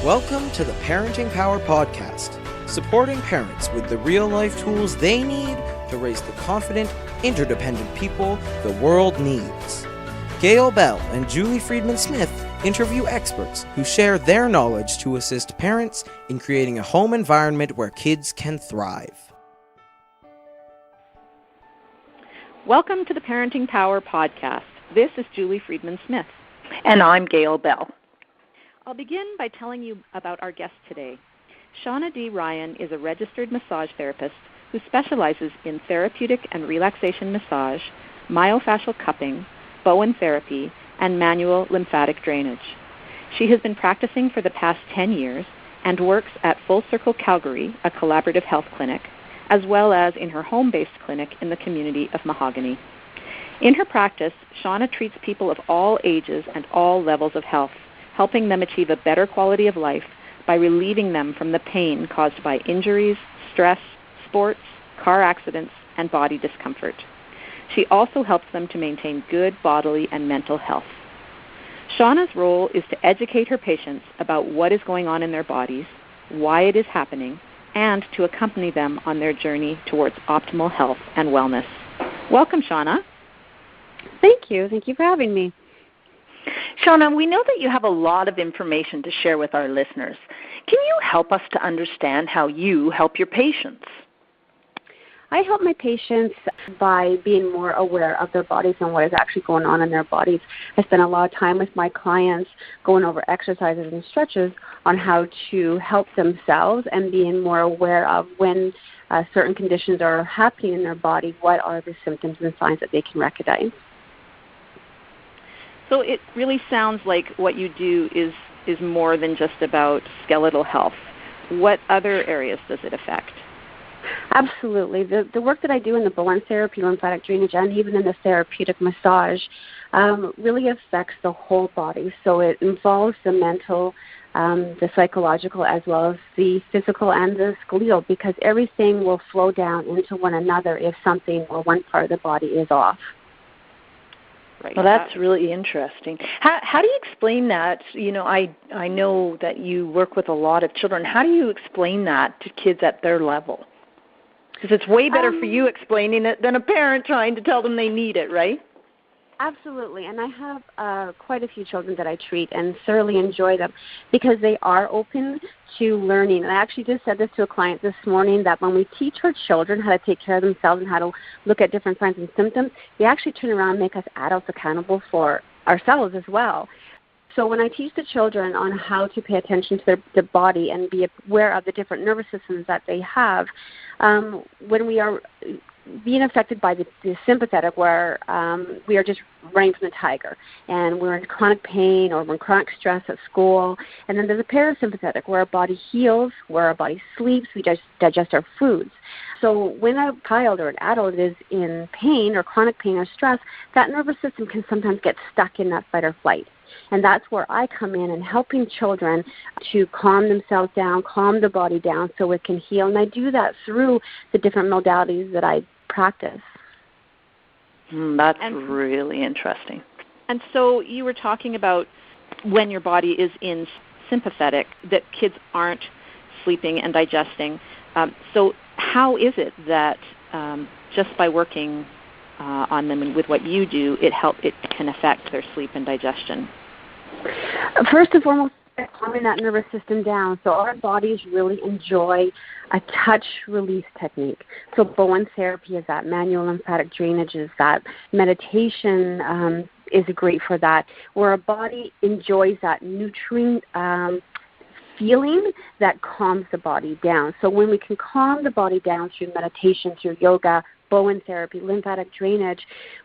Welcome to the Parenting Power Podcast, supporting parents with the real-life tools they need to raise the confident, interdependent people the world needs. Gail Bell and Julie Friedman-Smith interview experts who share their knowledge to assist parents in creating a home environment where kids can thrive. Welcome to the Parenting Power Podcast. This is Julie Friedman-Smith. And I'm Gail Bell. I'll begin by telling you about our guest today. Shawn Ryan is a registered massage therapist who specializes in therapeutic and relaxation massage, myofascial cupping, Bowen therapy, and manual lymphatic drainage. She has been practicing for the past 10 years and works at Full Circle Calgary, a collaborative health clinic, as well as in her home-based clinic in the community of Mahogany. In her practice, Shawna treats people of all ages and all levels of health, helping them achieve a better quality of life by relieving them from the pain caused by injuries, stress, sports, car accidents, and body discomfort. She also helps them to maintain good bodily and mental health. Shawna's role is to educate her patients about what is going on in their bodies, why it is happening, and to accompany them on their journey towards optimal health and wellness. Welcome, Shawna. Thank you. Thank you for having me. Shawna, we know that you have a lot of information to share with our listeners. Can you help us to understand how you help your patients? I help my patients by being more aware of their bodies and what is actually going on in their bodies. I spend a lot of time with my clients going over exercises and stretches on how to help themselves and being more aware of when certain conditions are happening in their body, what are the symptoms and signs that they can recognize. So it really sounds like what you do is more than just about skeletal health. What other areas does it affect? Absolutely. The work that I do in the Bowen therapy, lymphatic drainage, and even in the therapeutic massage really affects the whole body. So it involves the mental, the psychological, as well as the physical and the skeletal, because everything will flow down into one another if something or one part of the body is off. Right. Well, that's really interesting. How do you explain that? You know, I know that you work with a lot of children. How do you explain that to kids at their level? Because it's way better for you explaining it than a parent trying to tell them they need it, right? Absolutely, and I have quite a few children that I treat and thoroughly enjoy them because they are open to learning. And I actually just said this to a client this morning, that when we teach our children how to take care of themselves and how to look at different signs and symptoms, they actually turn around and make us adults accountable for ourselves as well. So when I teach the children on how to pay attention to their body and be aware of the different nervous systems that they have, when we are being affected by the sympathetic, where we are just running from the tiger, and we're in chronic pain or we're in chronic stress at school, and then there's a parasympathetic, where our body heals, where our body sleeps, we digest our foods. So when a child or an adult is in pain or chronic pain or stress, that nervous system can sometimes get stuck in that fight or flight. And that's where I come in and helping children to calm themselves down, calm the body down so it can heal. And I do that through the different modalities that I practice. That's really interesting. And so you were talking about when your body is in sympathetic, that kids aren't sleeping and digesting. So how is it that just by working on them and with what you do, it can affect their sleep and digestion? First and foremost, calming that nervous system down. So our bodies really enjoy a touch release technique. So Bowen therapy is that, manual lymphatic drainage is that, meditation is great for that, where our body enjoys that nutrient feeling that calms the body down. So when we can calm the body down through meditation, through yoga, Bowen therapy, lymphatic drainage,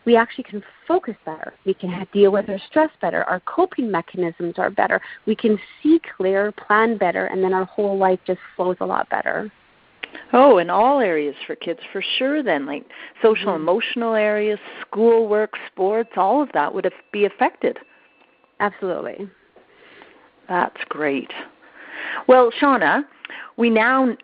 we actually can focus better. We can deal with our stress better. Our coping mechanisms are better. We can see clear, plan better, and then our whole life just flows a lot better. Oh, in all areas for kids, for sure then, like social, emotional areas, schoolwork, sports, all of that would be affected. Absolutely. That's great. Well, Shawna, we now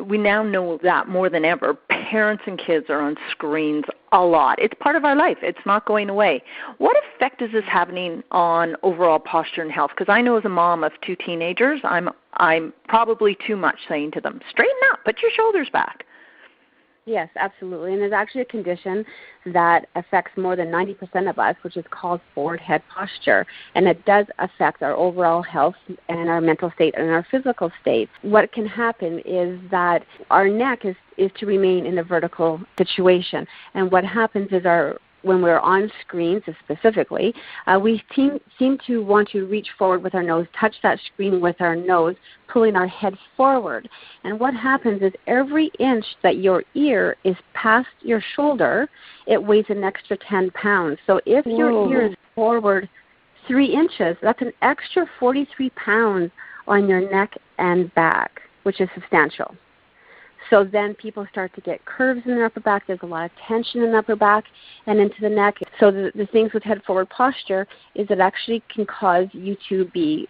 know that more than ever, parents and kids are on screens a lot. It's part of our life. It's not going away. What effect is this having on overall posture and health? Because I know as a mom of 2 teenagers, I'm probably too much saying to them, straighten up, put your shoulders back. Yes, absolutely. And there's actually a condition that affects more than 90% of us, which is called forward head posture. And it does affect our overall health and our mental state and our physical state. What can happen is that our neck is to remain in a vertical situation. And what happens is when we're on screens specifically, we seem to want to reach forward with our nose, touch that screen with our nose, pulling our head forward. And what happens is every inch that your ear is past your shoulder, it weighs an extra 10 pounds. So if your ear is forward 3 inches, that's an extra 43 pounds on your neck and back, which is substantial. So then people start to get curves in their upper back. There's a lot of tension in the upper back and into the neck. So the things with head forward posture is it actually can cause you to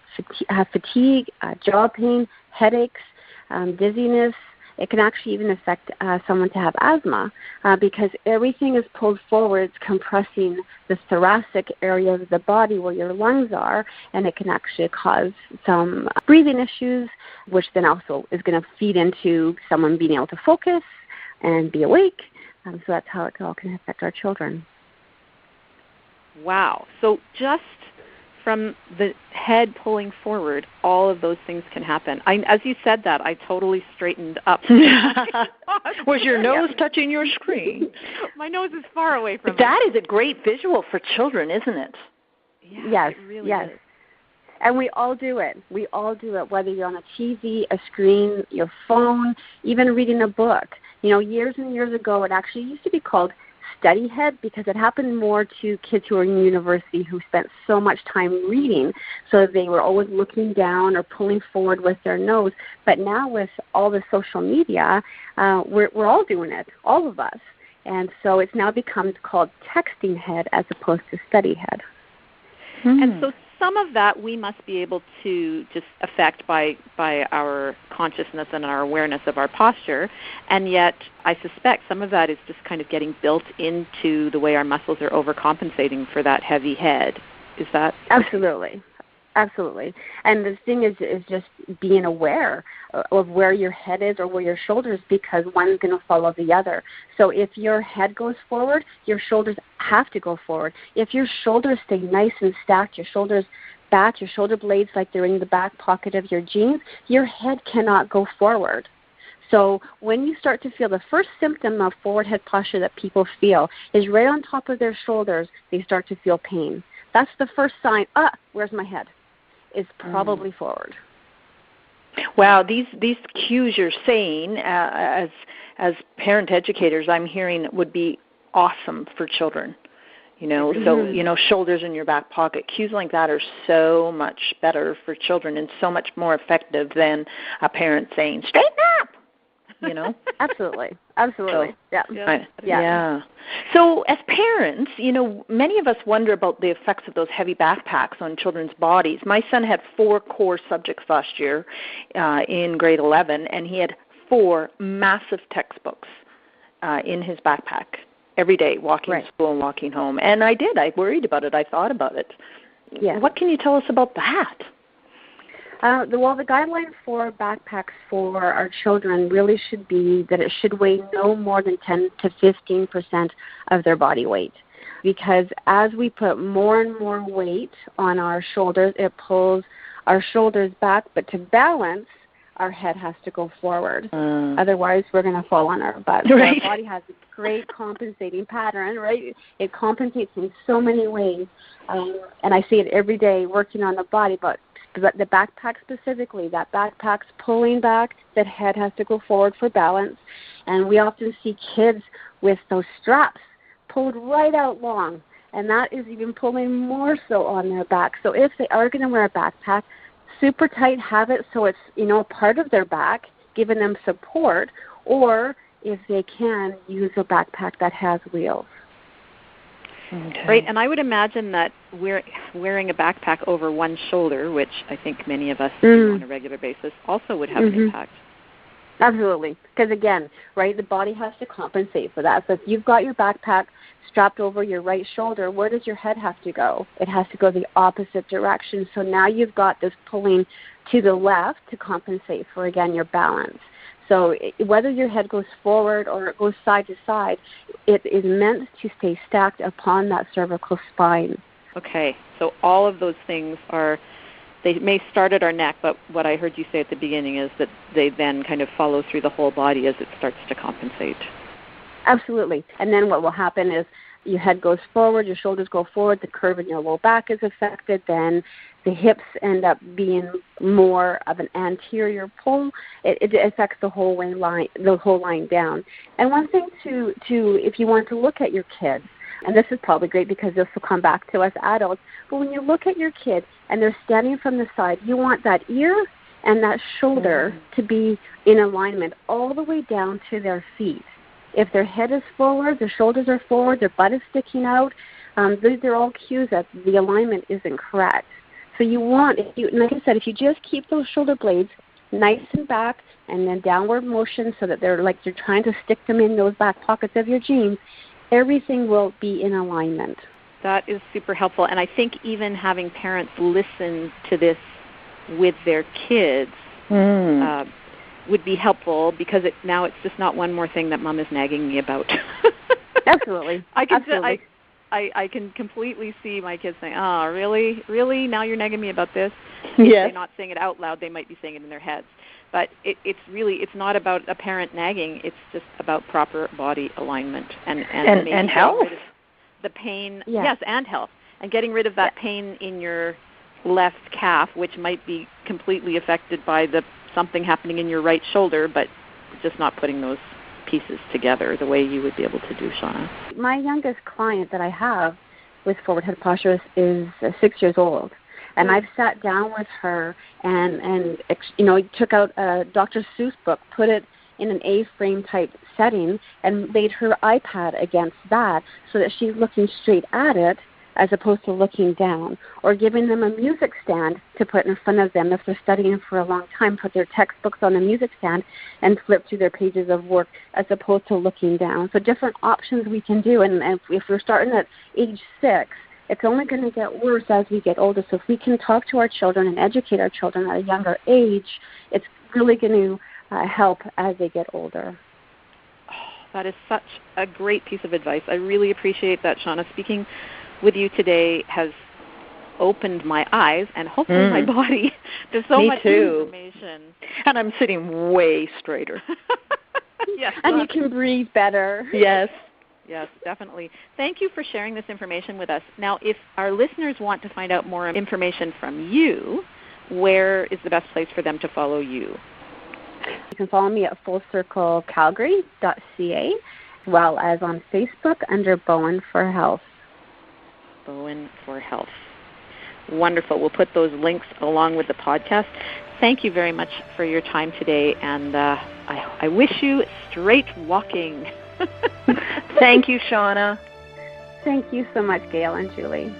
have fatigue, jaw pain, headaches, dizziness. It can actually even affect someone to have asthma because everything is pulled forward. It's compressing the thoracic area of the body where your lungs are, and it can actually cause some breathing issues, which then also is going to feed into someone being able to focus and be awake. So that's how it all can affect our children. Wow. So just from the head pulling forward, all of those things can happen. As you said that, I totally straightened up. Was your nose touching your screen? My nose is far away from it. That is a great visual for children, isn't it? Yeah, yes, it really yes. is. And we all do it. We all do it, whether you're on a TV, a screen, your phone, even reading a book. You know, years and years ago, it actually used to be called study head because it happened more to kids who were in university who spent so much time reading, so they were always looking down or pulling forward with their nose. But now with all the social media, we're all doing it, all of us. And so it's now become called texting head as opposed to study head. And so some of that we must be able to just affect by our consciousness and our awareness of our posture, and yet I suspect some of that is just kind of getting built into the way our muscles are overcompensating for that heavy head. Is that? Absolutely. Absolutely. And the thing is just being aware of where your head is or where your shoulders, because one's going to follow the other. So if your head goes forward, your shoulders have to go forward. If your shoulders stay nice and stacked, your shoulders back, your shoulder blades like they're in the back pocket of your jeans, your head cannot go forward. So when you start to feel the first symptom of forward head posture that people feel is right on top of their shoulders, they start to feel pain. That's the first sign, where's my head? Is probably forward. Wow, these cues you're saying as parent educators, I'm hearing would be awesome for children. You know, so shoulders in your back pocket. Cues like that are so much better for children and so much more effective than a parent saying, straighten up. You know? Absolutely. So, yeah. So as parents, many of us wonder about the effects of those heavy backpacks on children's bodies. My son had 4 core subjects last year in grade 11, and he had 4 massive textbooks in his backpack every day, walking to school and walking home. And I worried about it. I thought about it. Yeah. What can you tell us about that? The guideline for backpacks for our children really should be that it should weigh no more than 10 to 15% of their body weight. Because as we put more and more weight on our shoulders, it pulls our shoulders back. But to balance, our head has to go forward. Otherwise, we're going to fall on our butt. So our body has a great compensating pattern, right? It compensates in so many ways. And I see it every day working on the body, but the backpack specifically, that backpack's pulling back, that head has to go forward for balance. And we often see kids with those straps pulled right out long, and that is even pulling more so on their back. So if they are going to wear a backpack, super tight, have it so it's, part of their back, giving them support, or if they can, use a backpack that has wheels. Okay. Right, and I would imagine that wearing a backpack over one shoulder, which I think many of us do on a regular basis, also would have an impact. Absolutely, because again, right, the body has to compensate for that. So if you've got your backpack strapped over your right shoulder, where does your head have to go? It has to go the opposite direction. So now you've got this pulling to the left to compensate for, again, your balance. So whether your head goes forward or it goes side to side, it is meant to stay stacked upon that cervical spine. Okay, so all of those things they may start at our neck, but what I heard you say at the beginning is that they then kind of follow through the whole body as it starts to compensate. Absolutely. And then what will happen is your head goes forward, your shoulders go forward, the curve in your low back is affected, then the hips end up being more of an anterior pull. It affects the whole line down. And one thing to if you want to look at your kids, and this is probably great because this will come back to us adults, but when you look at your kid and they're standing from the side, you want that ear and that shoulder to be in alignment all the way down to their feet. If their head is forward, their shoulders are forward, their butt is sticking out, these are all cues that the alignment isn't correct. So you want, like I said, if you just keep those shoulder blades nice and back and then downward motion so that they're like you're trying to stick them in those back pockets of your jeans, everything will be in alignment. That is super helpful. And I think even having parents listen to this with their kids would be helpful because now it's just not one more thing that Mom is nagging me about. Absolutely. I can completely see my kids saying, "Oh, really? Really? Now you're nagging me about this?" If they're not saying it out loud, they might be saying it in their heads. But it's not about a parent nagging. It's just about proper body alignment and health. The pain, yes, and health, and getting rid of that pain in your left calf, which might be completely affected by something happening in your right shoulder, but just not putting those pieces together the way you would be able to do, Shawna. My youngest client that I have with forward head posture is 6 years old. And I've sat down with her and took out a Dr. Seuss book, put it in an A-frame type setting, and laid her iPad against that so that she's looking straight at it as opposed to looking down, or giving them a music stand to put in front of them if they're studying for a long time, put their textbooks on a music stand and flip through their pages of work as opposed to looking down. So different options we can do, and if we're starting at age 6, it's only going to get worse as we get older. So if we can talk to our children and educate our children at a younger age, it's really going to help as they get older. Oh, that is such a great piece of advice. I really appreciate that, Shawna. Speaking with you today has opened my eyes and hopefully my body to so much information. And I'm sitting way straighter. Yes, and you can breathe better. Yes. Yes, definitely. Thank you for sharing this information with us. Now, if our listeners want to find out more information from you, where is the best place for them to follow you? You can follow me at fullcirclecalgary.ca, as well as on Facebook under Bowen for Health. Bowen for Health. Wonderful. We'll put those links along with the podcast. Thank you very much for your time today, and I wish you straight walking. Thank you, Shawna. Thank you so much, Gail and Julie.